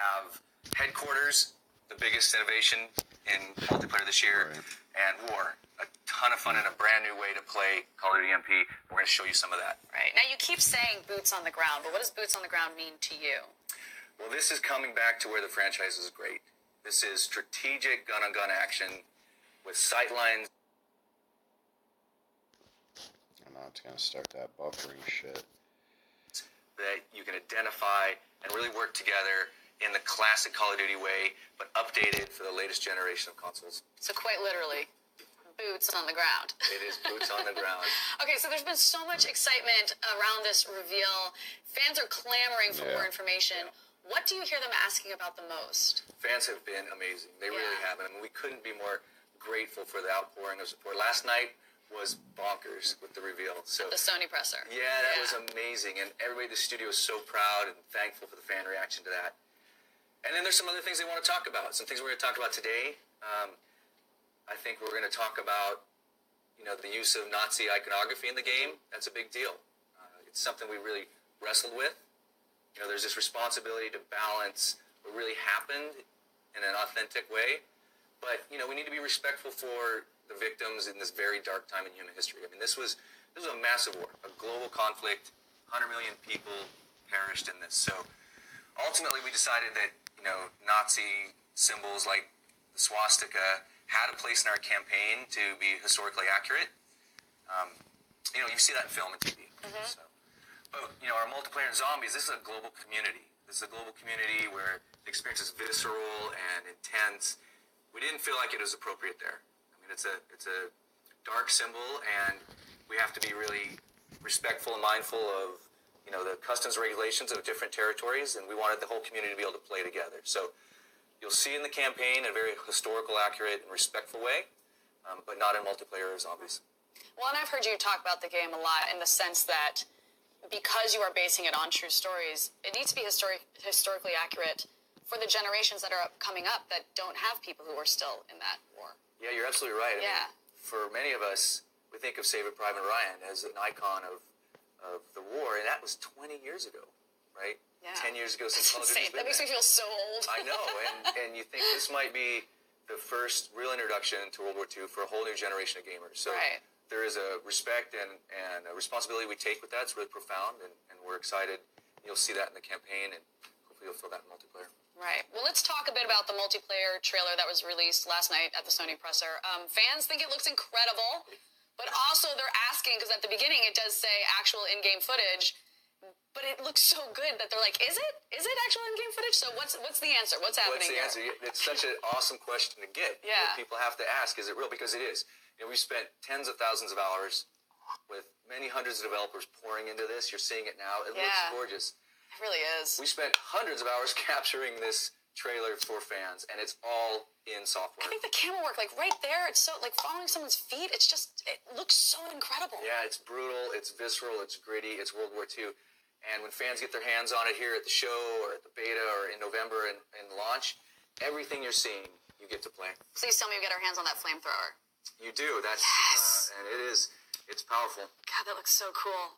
have Headquarters, the biggest innovation in multiplayer this year, and War, a ton of fun and a brand new way to play Call of Duty MP. We're going to show you some of that. Right. Now, you keep saying boots on the ground, but what does boots on the ground mean to you? Well, this is coming back to where the franchise is great. This is strategic gun-on-gun action with sightlines. I'm not going to start that buffering shit. That you can identify and really work together in the classic Call of Duty way, but updated for the latest generation of consoles. So quite literally, boots on the ground. It is boots on the ground. Okay, so there's been so much excitement around this reveal. Fans are clamoring for more information. What do you hear them asking about the most? Fans have been amazing. They really have. I mean, we couldn't be more grateful for the outpouring of support. Last night was bonkers with the reveal. So the Sony presser. Yeah, that was amazing. And everybody at the studio is so proud and thankful for the fan reaction to that. And then there's some other things they want to talk about. Some things we're going to talk about today. I think we're going to talk about, the use of Nazi iconography in the game. That's a big deal. It's something we really wrestled with. There's this responsibility to balance what really happened in an authentic way. But, we need to be respectful for the victims in this very dark time in human history. I mean, this was a massive war, a global conflict. 100 million people perished in this. So ultimately we decided that, Nazi symbols like the swastika had a place in our campaign to be historically accurate. You see that in film and TV. So, but, our multiplayer in zombies, this is a global community. This is a global community where the experience is visceral and intense. We didn't feel like it was appropriate there. I mean, it's a dark symbol, and we have to be really respectful and mindful of, the customs regulations of different territories, and we wanted the whole community to be able to play together. So you'll see in the campaign in a very historical, accurate, and respectful way, but not in multiplayer or zombies. Well, and I've heard you talk about the game a lot in the sense that because you are basing it on true stories, it needs to be historically accurate for the generations that are coming up that don't have people who are still in that war. Yeah, you're absolutely right. I mean, for many of us, we think of Saving Private Ryan as an icon of the war, and that was 20 years ago, right? Yeah. 10 years ago since Call of Duty. That makes me feel so old. I know, and you think this might be the first real introduction to World War II for a whole new generation of gamers. So there is a respect and a responsibility we take with that. It's really profound, and we're excited. You'll see that in the campaign, and hopefully you'll feel that in multiplayer. Right. Well, let's talk a bit about the multiplayer trailer that was released last night at the Sony presser. Fans think it looks incredible, but also they're asking, because at the beginning it does say actual in-game footage, but it looks so good that they're like, is it actual in-game footage? So what's the answer? What's happening What's the answer? It's such an awesome question to get. Yeah. People have to ask, is it real? Because it is. We've spent tens of thousands of hours with many hundreds of developers pouring into this. You're seeing it now. It looks gorgeous. It really is. We spent hundreds of hours capturing this trailer for fans, and it's all in software. I think the camera work, right there, it's so, following someone's feet, it looks so incredible. Yeah, it's brutal, it's visceral, it's gritty, it's World War II. And when fans get their hands on it here at the show, or at the beta, or in November and launch, everything you're seeing, you get to play. Please tell me we get our hands on that flamethrower. You do, and it's powerful. God, that looks so cool.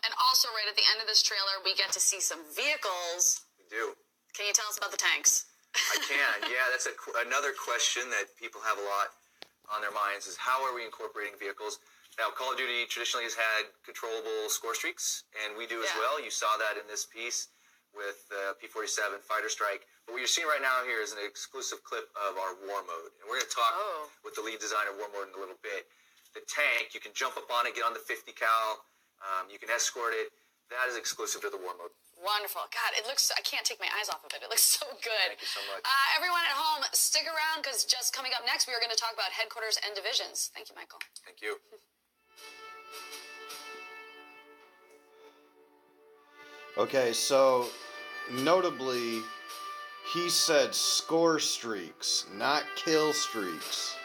And also, right at the end of this trailer, we get to see some vehicles. We do. Can you tell us about the tanks? I can. Yeah, that's another question that people have a lot on their minds is how are we incorporating vehicles? Now, Call of Duty traditionally has had controllable score streaks, and we do as well. You saw that in this piece with P-47 Fighter Strike. But what you're seeing right now here is an exclusive clip of our War Mode. And we're going to talk with the lead designer of War Mode in a little bit. The tank, you can jump up on it, get on the 50 cal. You can escort it. That is exclusive to the War Mode. Wonderful. God, it looks, I can't take my eyes off of it. It looks so good. Thank you so much. Everyone at home, stick around, because just coming up next, we are going to talk about headquarters and divisions. Thank you, Michael. Thank you. Okay, so notably, he said score streaks, not kill streaks.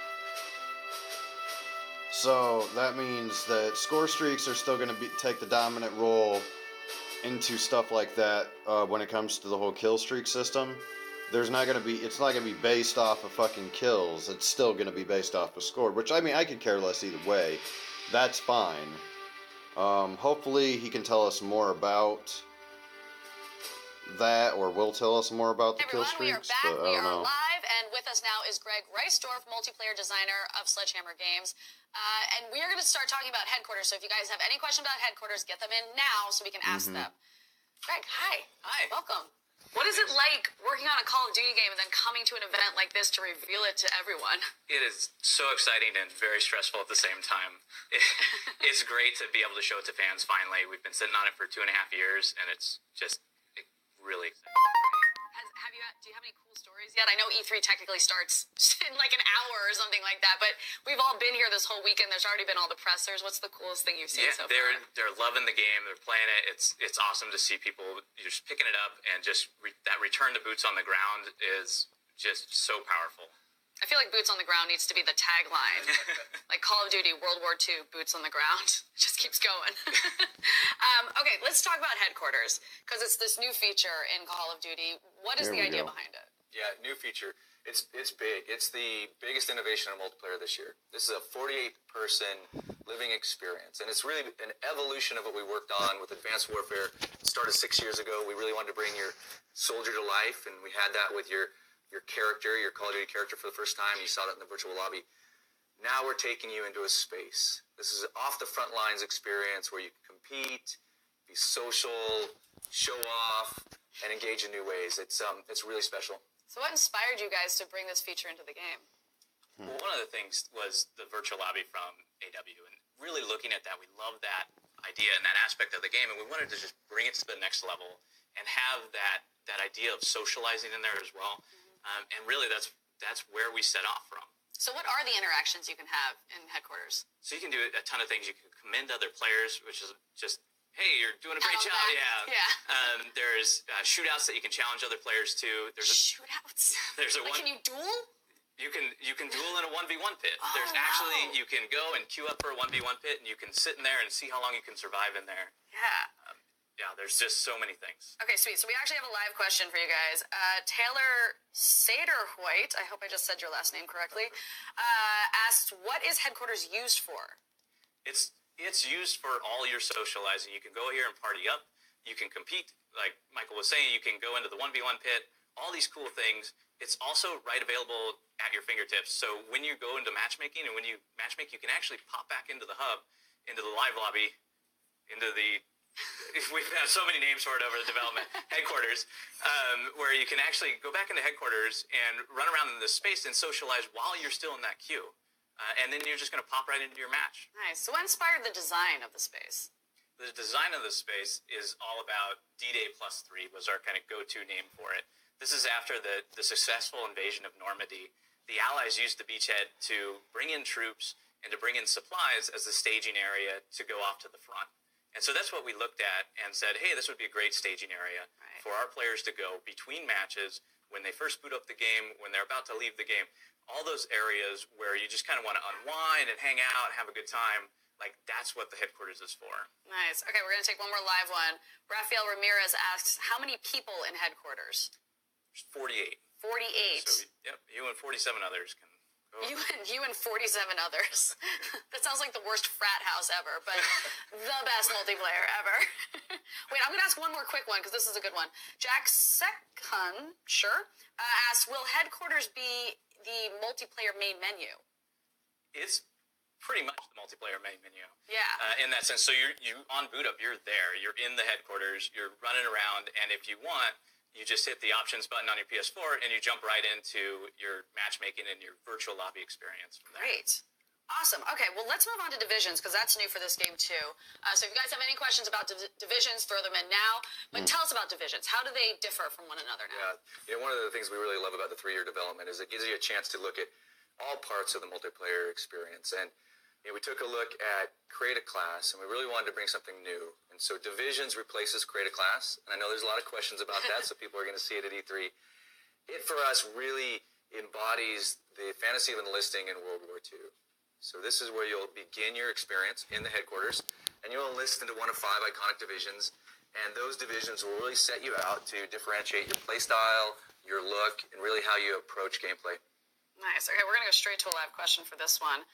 So that means that score streaks are still going to take the dominant role into stuff like that when it comes to the whole kill streak system. It's not going to be based off of fucking kills. It's still going to be based off of score, which, I mean, I could care less either way. That's fine. Hopefully he can tell us more about that or will tell us more about the kill Everyone, we are streaks, back. but I We don't are know. live, and with us now is Greg Reisdorf, multiplayer designer of Sledgehammer Games. And we are going to start talking about headquarters. So if you guys have any questions about headquarters, get them in now so we can ask them. Greg, hi. Hi. Welcome. What is it like working on a Call of Duty game and then coming to an event like this to reveal it to everyone? It is so exciting and very stressful at the same time. It's great to be able to show it to fans finally. We've been sitting on it for 2.5 years, and it's just really exciting. Do you have any cool stories yet? I know E3 technically starts in like an hour or something like that, but we've all been here this whole weekend. There's already been all the pressers. What's the coolest thing you've seen so far? They're loving the game. They're playing it. It's awesome to see people just picking it up, and just that return to boots on the ground is just so powerful. I feel like boots on the ground needs to be the tagline. Like Call of Duty, World War II, boots on the ground. It just keeps going. Okay, let's talk about headquarters, because it's this new feature in Call of Duty. What is the idea behind it? Yeah, new feature. It's big. It's the biggest innovation in multiplayer this year. This is a 48-person living experience, and it's really an evolution of what we worked on with Advanced Warfare. It started 6 years ago. We really wanted to bring your soldier to life, and we had that with your character, your Call of Duty character for the first time. You saw that in the virtual lobby. Now we're taking you into a space. This is an off the front lines experience where you can compete, be social, show off, and engage in new ways. It's really special. So what inspired you guys to bring this feature into the game? Well, one of the things was the virtual lobby from AW, and really looking at that, we love that idea and that aspect of the game, and we wanted to just bring it to the next level and have that idea of socializing in there as well. And really, that's where we set off from. So what are the interactions you can have in headquarters? So you can do a ton of things. You can commend other players, which is just, hey, you're doing a great job. Yeah. There's shootouts that you can challenge other players to. Shootouts? There's a like, can you duel? You can duel in a 1v1 pit. Oh, There's actually, you can go and queue up for a 1v1 pit, and you can sit in there and see how long you can survive in there. Yeah. Yeah, there's just so many things. Okay, sweet. So we actually have a live question for you guys. Taylor Saderhoyt, I hope I just said your last name correctly, asked, what is headquarters used for? It's used for all your socializing. You can go here and party up. You can compete, like Michael was saying. You can go into the 1v1 pit. All these cool things. It's also right available at your fingertips. So when you go into matchmaking, and when you matchmake, you can actually pop back into the hub, into the live lobby, into the... We've had so many names for it over the development headquarters, where you can actually go back into headquarters and run around in this space and socialize while you're still in that queue. And then you're just going to pop right into your match. Nice. So what inspired the design of the space? The design of the space is all about D-Day +3 was our kind of go-to name for it. This is after the successful invasion of Normandy. The Allies used the beachhead to bring in troops and to bring in supplies as the staging area to go off to the front. And so that's what we looked at and said, hey, this would be a great staging area for our players to go between matches, when they first boot up the game, when they're about to leave the game, all those areas where you just kind of want to unwind and hang out, have a good time. Like, that's what the headquarters is for. Nice. Okay, we're going to take one more live one. Rafael Ramirez asks, how many people in headquarters? 48. 48. So, yep, you and 47 others can go. You and 47 others. That sounds like the worst frat house ever, but the best multiplayer ever. Wait, I'm going to ask one more quick one, because this is a good one. Jack Sekun, asks, will headquarters be the multiplayer main menu? It's pretty much the multiplayer main menu. Yeah. In that sense. So you on boot up, you're there. You're in the headquarters. You're running around, and if you want, you just hit the options button on your PS4, and you jump right into your matchmaking and your virtual lobby experience from there. Great. Awesome. Okay, well, let's move on to divisions, because that's new for this game, too. So if you guys have any questions about divisions, throw them in now. But tell us about divisions. How do they differ from one another now? Yeah. One of the things we really love about the 3-year development is it gives you a chance to look at all parts of the multiplayer experience. And we took a look at create a class, and we really wanted to bring something new. And so divisions replaces create a class. And I know there's a lot of questions about that, so people are going to see it at E3. It, for us, really embodies the fantasy of enlisting in World War II. So this is where you'll begin your experience in the headquarters, and you'll enlist into one of 5 iconic divisions. And those divisions will really set you out to differentiate your play style, your look, and really how you approach gameplay. Nice. Okay, we're going to go straight to a live question for this one.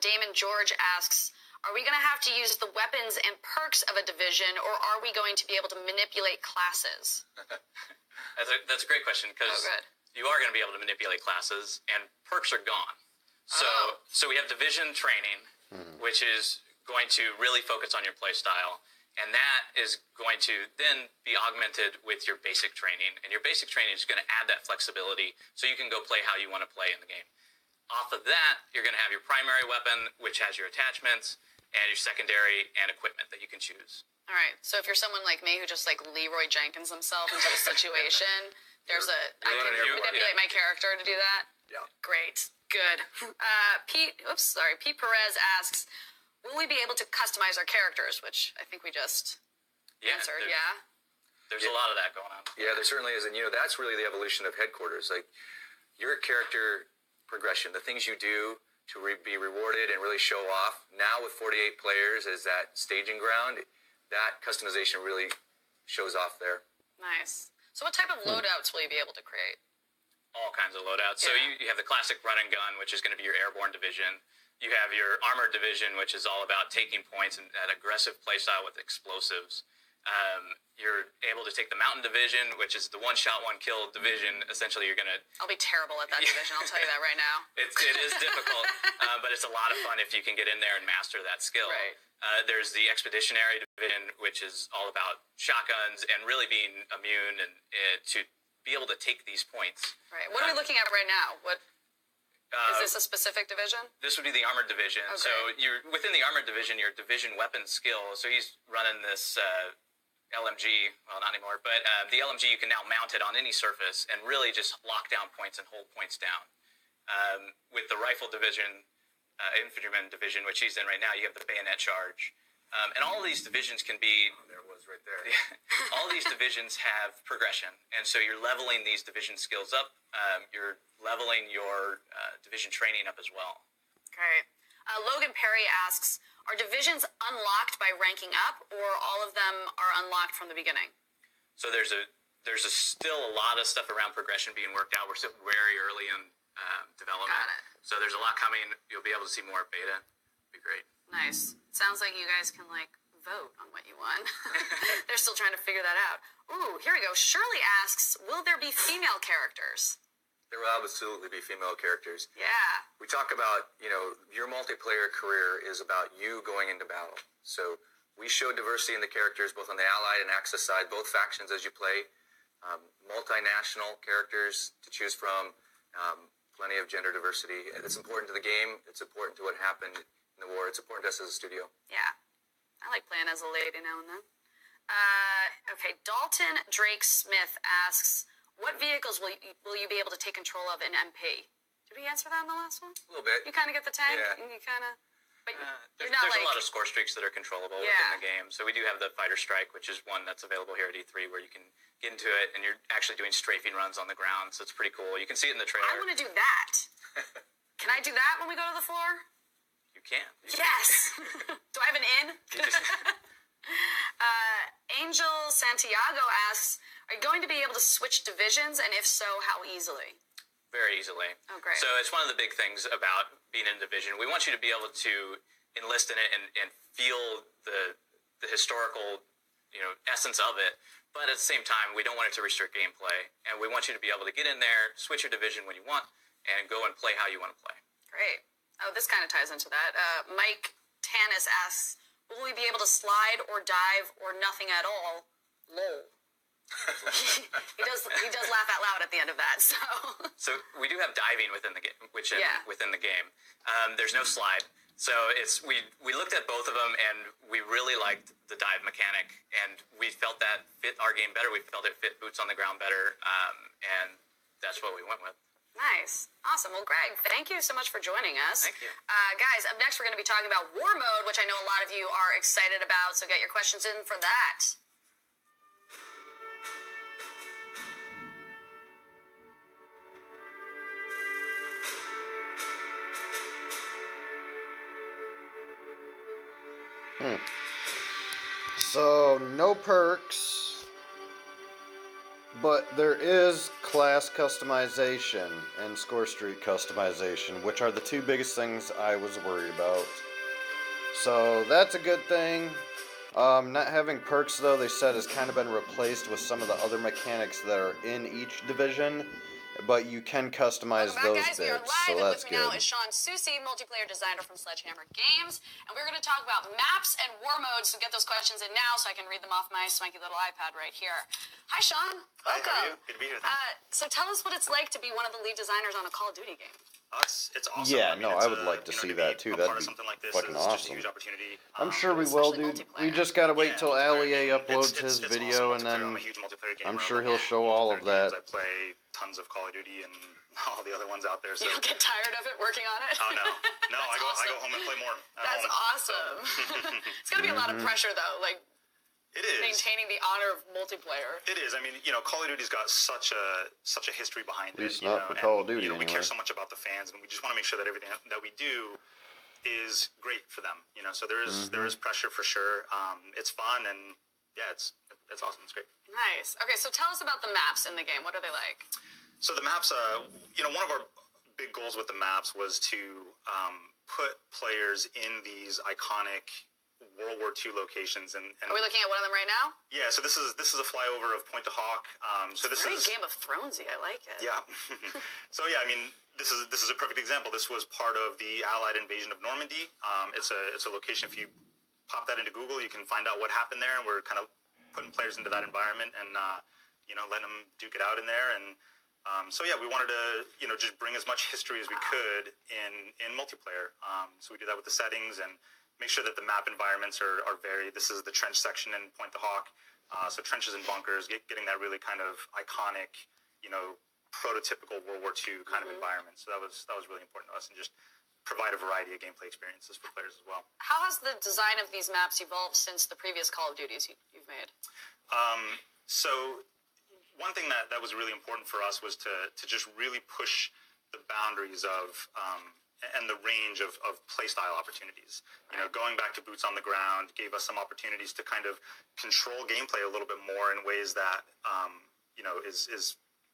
Damon George asks, Are we going to have to use the weapons and perks of a division, or are we going to be able to manipulate classes? That's a great question, because you are going to be able to manipulate classes, and perks are gone. So we have division training, which is going to really focus on your play style, and that is going to then be augmented with your basic training, and your basic training is going to add that flexibility so you can go play how you want to play in the game. Off of that, you're going to have your primary weapon, which has your attachments, and your secondary and equipment that you can choose. All right. So if you're someone like me who just like Leroy Jenkins himself into a situation, I can manipulate my character to do that. Yeah. Great. Good. Pete Perez asks, will we be able to customize our characters? Which I think we just answered. There's a lot of that going on. Yeah, there certainly is. And, that's really the evolution of headquarters. Like, your character progression, the things you do to be rewarded and really show off. Now with 48 players as that staging ground, that customization really shows off there. Nice. So what type of loadouts will you be able to create? All kinds of loadouts. So you have the classic run and gun, which is going to be your airborne division. You have your armored division, which is all about taking points and that aggressive playstyle with explosives. You're able to take the mountain division, which is the one-shot, one-kill division. Essentially, I'll be terrible at that division. I'll tell you that right now. It is difficult, but it's a lot of fun if you can get in there and master that skill. Right. There's the expeditionary division, which is all about shotguns and really being immune and to be able to take these points. Right. What are we looking at right now? Is this a specific division? This would be the armored division. Okay. So you're within the armored division, your division weapon skill. So he's running this LMG. Well, not anymore, but the LMG, you can now mount it on any surface and really just lock down points and hold points down. With the rifle division, infantryman division, which he's in right now, you have the bayonet charge. And all of these divisions can be... There it was right there. all these divisions have progression. And so you're leveling these division skills up. You're leveling your division training up as well. Great. Logan Perry asks, are divisions unlocked by ranking up, or all of them are unlocked from the beginning? So there's still a lot of stuff around progression being worked out. We're still very early in development. Got it. So there's a lot coming. You'll be able to see more beta. It'll be great. Nice. Sounds like you guys can vote on what you want. They're still trying to figure that out. Ooh, here we go. Shirley asks, will there be female characters? There will absolutely be female characters. Yeah. We talk about, your multiplayer career is about you going into battle. So we show diversity in the characters, both on the Allied and Axis side, both factions as you play. Multinational characters to choose from. Plenty of gender diversity. It's important to the game. It's important to what happened in the war. It's important to us as a studio. Yeah. I like playing as a lady now and then. Okay, Dalton Drake Smith asks, what vehicles will you be able to take control of in MP? Did we answer that in the last one? A little bit. You kind of get the tank? Yeah. And you kind of... But There's you're not a lot of score streaks that are controllable within the game. So we do have the Fighter Strike, which is one that's available here at E3, where you can get into it, and you're actually doing strafing runs on the ground, so it's pretty cool. You can see it in the trailer. I want to do that. Can I do that when we go to the floor? You can. Yes. Do I have an in? Angel Santiago asks, are you going to be able to switch divisions, and if so, how easily? Very easily. Oh, great. So it's one of the big things about being in a division. We want you to be able to enlist in it and feel the historical, essence of it. But at the same time, we don't want it to restrict gameplay, and we want you to be able to get in there, switch your division when you want, and go and play how you want to play. Great. Oh, this kind of ties into that. Mike Tanis asks, will we be able to slide or dive or nothing at all? Lol. he does laugh out loud at the end of that. So we do have diving within the game, within the game. There's no slide. So we looked at both of them, and we really liked the dive mechanic, and we felt that fit our game better. We felt it fit boots on the ground better, and that's what we went with. Nice. Awesome. Well, Greg, thank you so much for joining us. Thank you. Guys, up next we're going to be talking about War Mode, which I know a lot of you are excited about, so get your questions in for that. So, no perks, but there is class customization and score streak customization, which are the two biggest things I was worried about. So that's a good thing. Not having perks, though, they said has kind of been replaced with some of the other mechanics that are in each division, but you can customize Welcome back, those guys. We are bits, live, so and that's with me now good. is Sean Susi, multiplayer designer from Sledgehammer Games, and we're going to talk about maps and war modes. So get those questions in now, so I can read them off my swanky little iPad right here. Hi, Sean. Hi, Welcome. how are you? Good to be here. So tell us what it's like to be one of the lead designers on a Call of Duty game. It's awesome. Yeah, I mean, no, it's I would like to see be that too. a That'd part of be something like this fucking is just a awesome. huge opportunity. I'm sure we will, especially dude. We multiplayer. just gotta wait till multiplayer, Allie I mean, uploads it's his awesome video, and multiplayer. then I'm a huge multiplayer gamer. I'm I sure love he'll show all of multiplayer games. that. I play tons of Call of Duty and all the other ones out there. So You don't get tired of it working on it? oh no, I go awesome. home and play more. That's awesome. It's going to be a lot of pressure, though, like It is. maintaining the honor of multiplayer. It is. I mean, Call of Duty's got such a history behind it. At least not for Call of Duty, We care anyway. so much about the fans, and we just want to make sure that everything that we do is great for them. So there is pressure for sure. It's fun, and yeah, it's awesome. It's great. Nice. Okay, so tell us about the maps in the game. What are they like? So the maps, one of our big goals with the maps was to put players in these iconic World War II locations, and Are we looking at one of them right now? yeah. So this is a flyover of Point de Hawk. So this Very is Game of Thronesy. I like it. yeah. So yeah, I mean, this is a perfect example. This was part of the Allied invasion of Normandy. It's a location. If you pop that into Google, you can find out what happened there, and we're kind of putting players into that environment and letting them duke it out in there. And so yeah, we wanted to just bring as much history as we could in multiplayer. So we do that with the settings and make sure that the map environments are varied. This is the trench section in Point de Hawk. So trenches and bunkers, getting that really kind of iconic, prototypical World War II kind of environment. So that was really important to us, and just provide a variety of gameplay experiences for players as well. How has the design of these maps evolved since the previous Call of Duties you've made? So one thing that was really important for us was to just really push the boundaries of and the range of playstyle opportunities. Going back to boots on the ground gave us some opportunities to kind of control gameplay a little bit more in ways that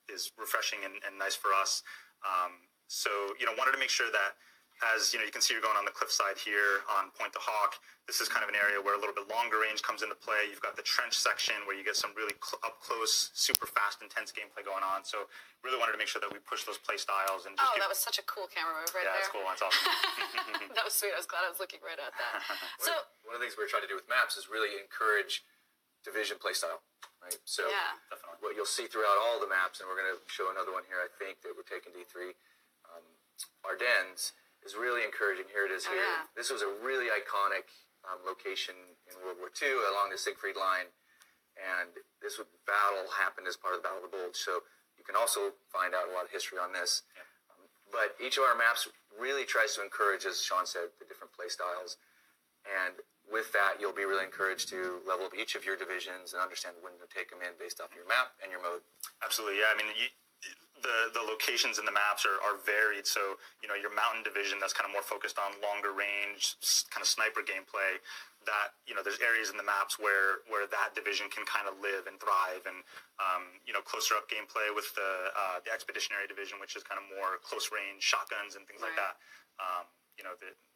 is refreshing and nice for us. So wanted to make sure that, as you can see, you're going on the cliffside here on Point de Hawk. This is kind of an area where a little bit longer range comes into play. You've got the trench section where you get some really up close, super fast, intense gameplay going on. So really wanted to make sure that we push those play styles and just That was such a cool camera move right there. yeah, that's cool. That's awesome. That was sweet. I was glad I was looking right at that. So One of the things we're trying to do with maps is really encourage division playstyle, right? So Yeah. Definitely. what you'll see throughout all the maps, and we're going to show another one here, I think, that we're taking D3, Ardennes, is really encouraging. Here it is here. yeah. This was a really iconic location in World War II along the Siegfried Line, and this battle happened as part of the Battle of the Bulge. So you can also find out a lot of history on this. Yeah. But each of our maps really tries to encourage, as Sean said, the different play styles. And with that, you'll be really encouraged to level up each of your divisions and understand when to take them in based off your map and your mode. Absolutely, yeah. I mean, the locations in the maps are varied. So, your mountain division, that's kind of more focused on longer range, kind of sniper gameplay. That, there's areas in the maps where that division can kind of live and thrive. And, closer up gameplay with the expeditionary division, which is kind of more close range shotguns and things like Right. that.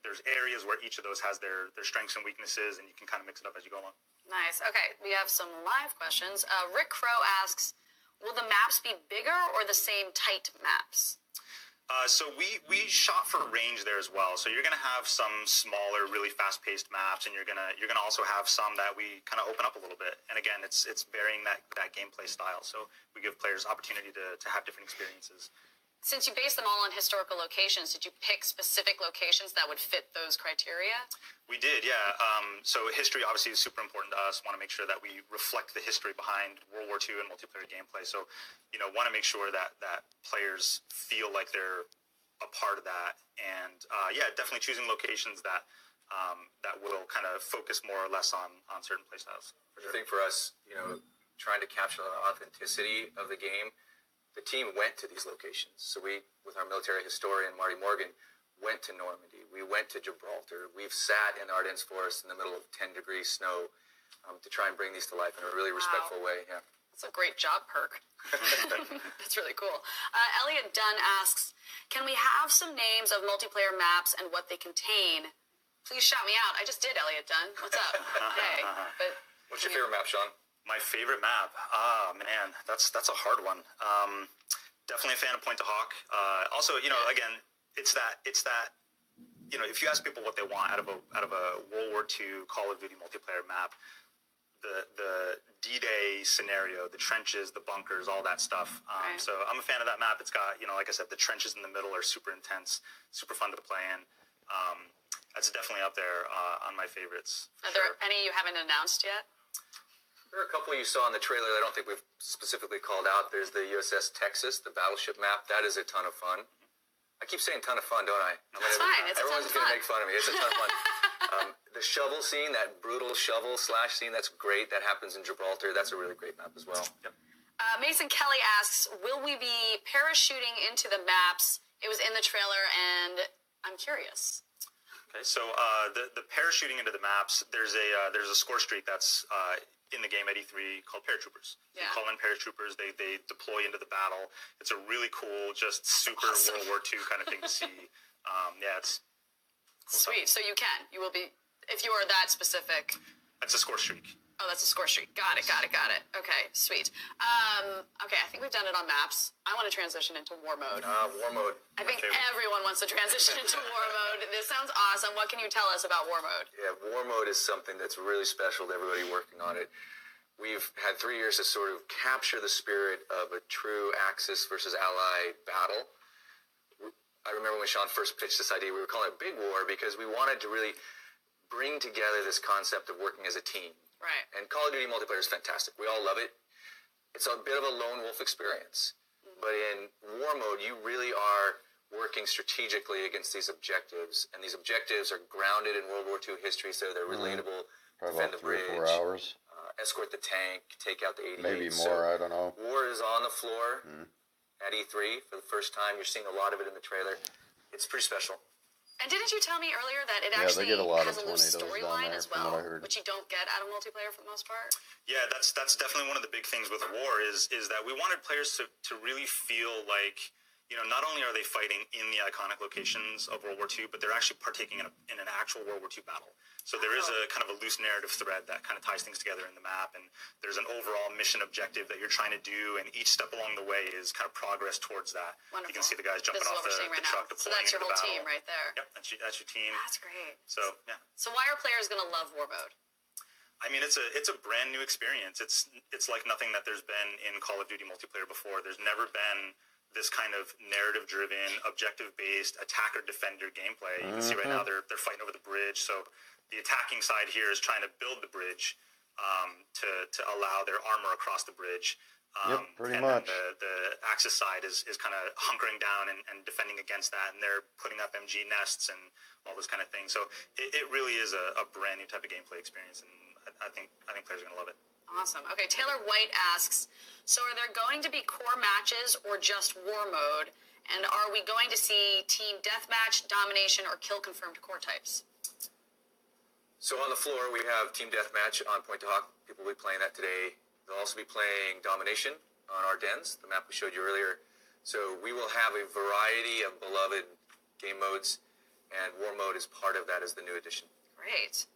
There's areas where each of those has their strengths and weaknesses, and you can kind of mix it up as you go along. nice. Okay, we have some live questions. Rick Crow asks, will the maps be bigger or the same tight maps? So we shot for range there as well. So you're going to have some smaller, really fast-paced maps, and you're gonna also have some that we kind of open up a little bit. And again, it's varying that gameplay style. So we give players opportunity to have different experiences. Since you based them all on historical locations, did you pick specific locations that would fit those criteria? We did, yeah. So history obviously is super important to us. Want to make sure that we reflect the history behind World War II and multiplayer gameplay. So, want to make sure that players feel like they're a part of that. And definitely choosing locations that will kind of focus more or less on certain playstyles. I think for us, trying to capture the authenticity of the game, the team went to these locations. So we, with our military historian, Marty Morgan, went to Normandy. We went to Gibraltar. We've sat in the Ardennes forest in the middle of 10-degree snow to try and bring these to life in a really respectful way. Yeah. That's a great job perk. That's really cool. Elliot Dunn asks, can we have some names of multiplayer maps and what they contain Please shout me out. I just did, Elliot Dunn. What's up? Hey. But What's your favorite map, Sean? My favorite map? Ah, man, that's a hard one. Definitely a fan of Point to Hawk. Also, again, it's that. If you ask people what they want out of a World War II Call of Duty multiplayer map, the D-Day scenario, the trenches, the bunkers, all that stuff. Right. So I'm a fan of that map. It's got, like I said, the trenches in the middle are super intense, super fun to play in. That's definitely up there on my favorites. Are there any you haven't announced yet? There are a couple you saw in the trailer that I don't think we've specifically called out. There's the USS Texas, the battleship map. That is a ton of fun. I keep saying ton of fun, don't I? That's fine. It's a ton of Everyone's going fun. to make fun of me. It's a ton of fun. The shovel scene, that brutal shovel slash scene, that's great. That happens in Gibraltar. That's a really great map as well. Yep. Mason Kelly asks, will we be parachuting into the maps? It was in the trailer, and I'm curious. Okay, so the parachuting into the maps, there's a score streak that's in the game at E3 called Paratroopers. Yeah. You call in Paratroopers, they deploy into the battle. It's a really cool, just super Awesome. World War II kind of thing to see. It's Sweet. So you will be, if you are that specific. that's a score streak. Oh, that's a score streak. Got it. Okay, sweet. Okay, I think we've done it on maps. I want to transition into war mode. War mode. I think favorite. everyone wants to transition into war mode. This sounds awesome. What can you tell us about war mode? Yeah, war mode is something that's really special to everybody working on it. We've had 3 years to sort of capture the spirit of a true Axis versus Ally battle. I remember when Sean first pitched this idea, we were calling it Big War because we wanted to really bring together this concept of working as a team. Right. And Call of Duty multiplayer is fantastic. We all love it. It's a bit of a lone wolf experience. But in war mode, you really are working strategically against these objectives. And these objectives are grounded in World War II history, so they're relatable. Probably Defend about the 3 or bridge, 4 hours. escort the tank, take out the 88. Maybe So more, I don't know. war is on the floor at E3 for the first time. You're seeing a lot of it in the trailer. It's pretty special. And didn't you tell me earlier that it Yeah, they actually get a lot has of a loose tornadoes down storyline there, as from well, what I heard. which you don't get out of multiplayer for the most part? Yeah, that's definitely one of the big things with war is that we wanted players to really feel like, not only are they fighting in the iconic locations of World War II, but they're actually partaking in an actual World War II battle. So there is a kind of a loose narrative thread that kind of ties things together in the map, and there's an overall mission objective that you're trying to do, and each step along the way is kind of progress towards that. Wonderful. You can see the guys jumping This is off what we're seeing the right truck, now. So deploying that's your into whole the team battle. right there. Yep, that's your team. That's great. So yeah. So why are players going to love war mode? I mean, it's a brand new experience. It's like nothing that there's been in Call of Duty multiplayer before. There's never been this kind of narrative-driven, objective-based attacker-defender gameplay. You can see right now they're fighting over the bridge. So the attacking side here is trying to build the bridge to allow their armor across the bridge. Pretty and much. Then the Axis side is kind of hunkering down and defending against that, and they're putting up MG nests and all this kind of thing. So it really is a brand new type of gameplay experience, and I think players are going to love it. Awesome. Okay, Taylor White asks, so are there going to be core matches or just war mode? And are we going to see team deathmatch, domination, or kill confirmed core types? So on the floor, we have Team Deathmatch on Point to Hawk. People will be playing that today. They'll also be playing Domination on Ardennes, the map we showed you earlier. So we will have a variety of beloved game modes, and war mode is part of that as the new addition. Great.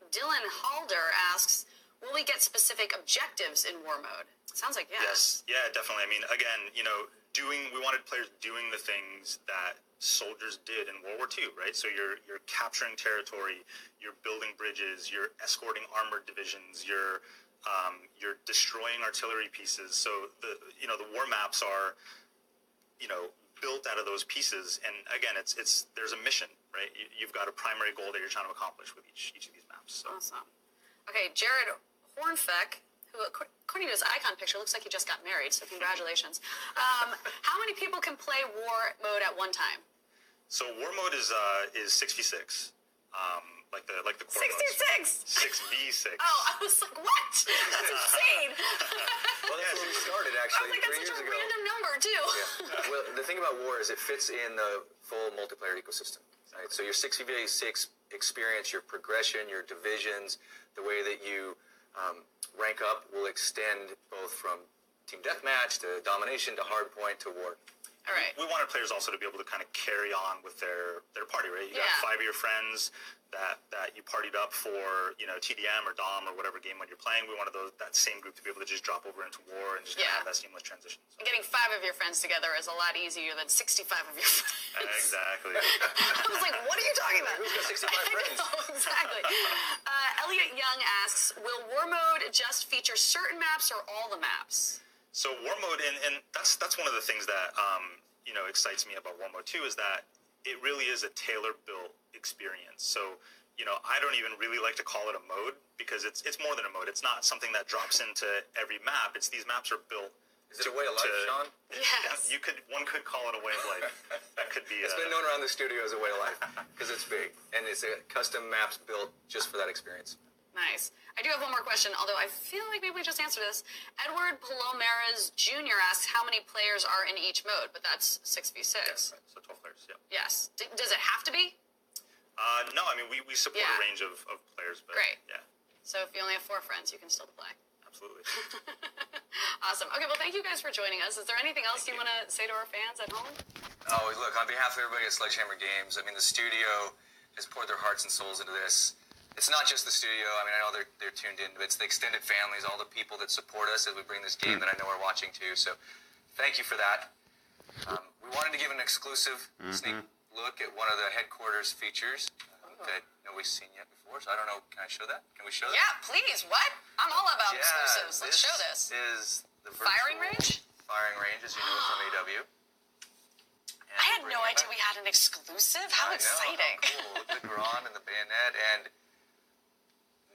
Dylan Halder asks, will we get specific objectives in war mode? Sounds like yes. Yes, yeah, definitely. I mean, again, we wanted players doing the things that soldiers did in World War II, right? So you're capturing territory, you're building bridges, you're escorting armored divisions, you're destroying artillery pieces. So the war maps are, built out of those pieces. And again, it's there's a mission, right? You've got a primary goal that you're trying to accomplish with each of these maps. So. Awesome. Okay, Jared Hornfeck, who according to his icon picture looks like he just got married, so congratulations. How many people can play war mode at one time? So war mode is 6v6, like the core 66. 6v6. Oh, I was like, what? That's insane. Well, that's where we started, I actually, was like, 3 that's years such a ago. random number too. Yeah. Well, the thing about war is it fits in the full multiplayer ecosystem. Right? So your 6v6 experience, your progression, your divisions, the way that you rank up will extend both from team deathmatch to domination to hardpoint to war. All right. We wanted players also to be able to kind of carry on with their party, right? You got Yeah. 5 of your friends that you partied up for, TDM or DOM or whatever game when you're playing. We wanted that same group to be able to just drop over into war and just kind Yeah. of have that seamless transition. So. Getting 5 of your friends together is a lot easier than 65 of your friends. Exactly. I was like, what are you talking about? Who's got 65 friends? I know, exactly. Elliot Young asks, will War Mode just feature certain maps or all the maps? So War Mode, and that's one of the things that excites me about War Mode 2 is that it really is a tailor-built experience. So I don't even really like to call it a mode because it's more than a mode. It's not something that drops into every map. These maps are built. Is it a way of life, Sean? Yes. One could call it a way of life. That could be. It's been known around the studio as a way of life because it's big and it's a custom maps built just for that experience. Nice. I do have one more question, although I feel like maybe we just answered this. Edward Palomares Jr. asks how many players are in each mode, but that's 6v6. Right, so 12 players. Yeah. Yes. Does it have to be? No, I mean we support Yeah. a range of players, but Great. yeah, So if you only have 4 friends, you can still play. absolutely. Awesome. Okay, well, thank you guys for joining us. Is there anything else you want to say to our fans at home? Oh, look, on behalf of everybody at Sledgehammer Games, I mean, the studio has poured their hearts and souls into this. It's not just the studio. I mean, I know they're tuned in, but it's the extended families, all the people that support us as we bring this game that I know are watching too. So thank you for that. We wanted to give an exclusive sneak look at one of the headquarters features that nobody's seen yet before. So I don't know. Can I show that? Can we show that? Yeah, please. What? I'm all about Yeah, exclusives. Let's show this. Is the Firing virtual range? Firing range, as you know from AW. And I had we're no bringing it idea back. we had an exclusive. How I know, exciting. How cool. Look at the Gron and the bayonet, and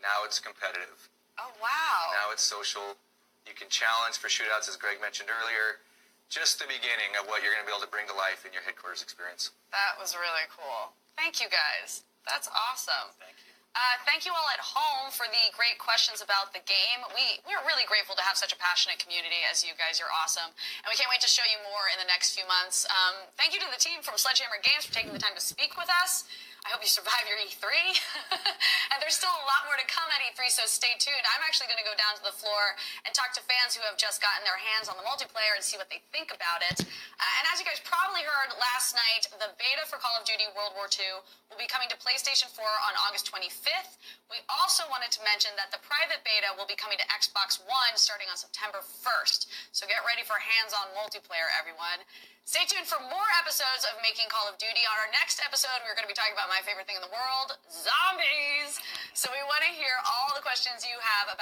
now it's competitive. Oh, wow. Now it's social. You can challenge for shootouts, as Greg mentioned earlier. Just the beginning of what you're going to be able to bring to life in your headquarters experience. That was really cool. Thank you, guys. That's awesome. Thank you. Thank you all at home for the great questions about the game. We're really grateful to have such a passionate community as you guys. You're awesome. And we can't wait to show you more in the next few months. Thank you to the team from Sledgehammer Games for taking the time to speak with us. I hope you survive your E3. And there's still a lot more to come at E3, so stay tuned. I'm actually going to go down to the floor and talk to fans who have just gotten their hands on the multiplayer and see what they think about it. And as you guys probably heard last night, the beta for Call of Duty World War II will be coming to PlayStation 4 on August 25th. We also wanted to mention that the private beta will be coming to Xbox One starting on September 1st. So get ready for hands-on multiplayer, everyone. Stay tuned for more episodes of Making Call of Duty. On our next episode, we're going to be talking about my favorite thing in the world, zombies. So we want to hear all the questions you have about